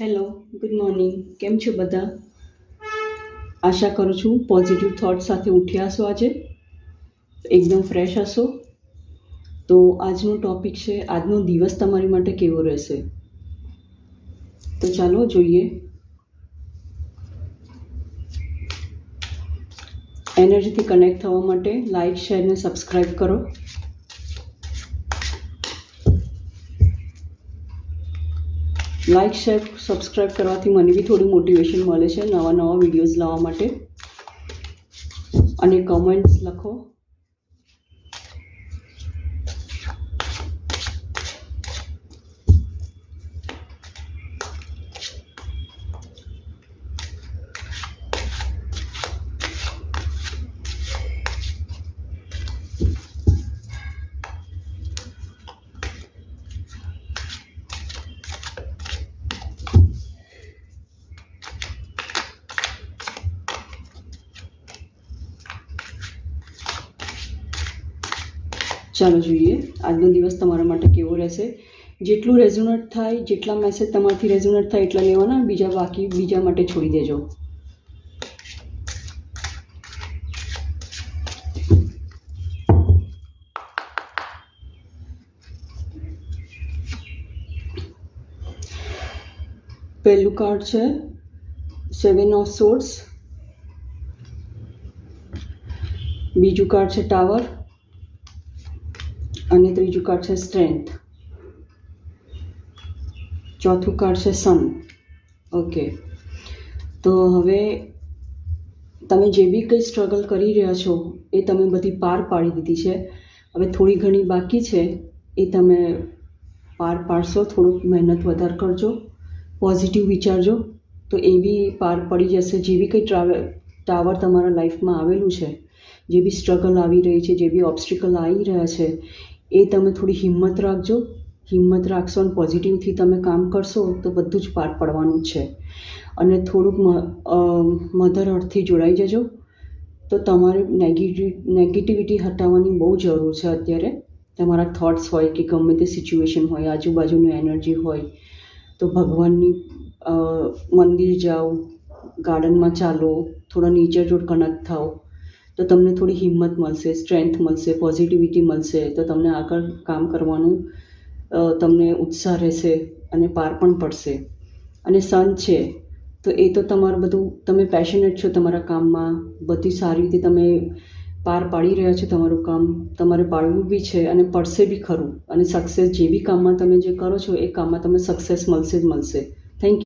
Hello, good morning. કેમ છો બધા? આશા કરું છું પોઝિટિવ થોટ સાથે ઉઠ્યા હશો આજે, એકદમ ફ્રેશ હશો. તો આજનો ટોપિક છે, આજનો દિવસ તમારી માટે કેવો રહેશે. તો ચાલો જોઈએ. એનર્જીથી કનેક્ટ થવા માટે લાઈક, શેર ને સબસ્ક્રાઈબ કરો. લાઈક, શેર, સબસ્ક્રાઈબ કરવાથી મને બી થોડું મોટિવેશન મળે છે નવા નવા વિડીયોઝ લાવવા માટે. અને કમેન્ટ્સ લખો. ચાલો જોઈએ આજનો દિવસ તમારા માટે કેવો રહેશે. જેટલું રેઝોનેટ થાય, જેટલા મેસેજ તમારાથી રેઝોનેટ થાય એટલા લેવાના, બાકી બીજા માટે છોડી દેજો. પહેલું કાર્ડ છે 7 ઓફ સોર્ડ્સ, બીજું કાર્ડ છે ટાવર અને ત્રીજું કાર્ડ છે સ્ટ્રેન્થ. ચોથું કાર્ડ છે સન. ઓકે, તો હવે તમે જે બી કંઈ સ્ટ્રગલ કરી રહ્યા છો એ તમે બધી પાર પાડી દીધી છે. હવે થોડી ઘણી બાકી છે, એ તમે પાર પાડશો. થોડુંક મહેનત વધારે કરજો, પોઝિટિવ વિચારજો તો એ બી પાર પડી જશે. જે બી કંઈ ટાવર તમારા લાઈફમાં આવેલું છે, જે બી સ્ટ્રગલ આવી રહી છે, જે બી ઓબ્સ્ટિકલ આવી રહ્યા છે, એ તમે થોડી હિંમત રાખજો. હિંમત રાખશો અને પોઝિટિવથી તમે કામ કરશો તો બધું જ પાર પડવાનું જ છે. અને થોડુંક મધર અર્થથી જોડાઈ જજો તો તમારે નેગેટિવિટી હટાવવાની બહુ જરૂર છે અત્યારે. તમારા થોટ્સ હોય કે ગમે તે સિચ્યુએશન હોય, આજુબાજુની એનર્જી હોય, તો ભગવાનની મંદિર જાઓ, ગાર્ડનમાં ચાલો, થોડા નેચર જોડ કનેક્ટ થાઓ તો તમને થોડી હિંમત મળશે, સ્ટ્રેન્થ મળશે, પોઝિટિવિટી મળશે. તો તમને આગળ કામ કરવાનું તમને ઉત્સાહ રહેશે અને પાર પણ પડશે. અને સન છે તો એ તો તમારું બધું, તમે પેશનેટ છો તમારા કામમાં, બધી સારી રીતે તમે પાર પાડી રહ્યા છો તમારું કામ. તમારે પાડવું બી છે અને પડશે બી ખરું. અને સક્સેસ, જે બી કામમાં તમે જે કરો છો એ કામમાં તમને સક્સેસ મળશે જ મળશે. Thank you.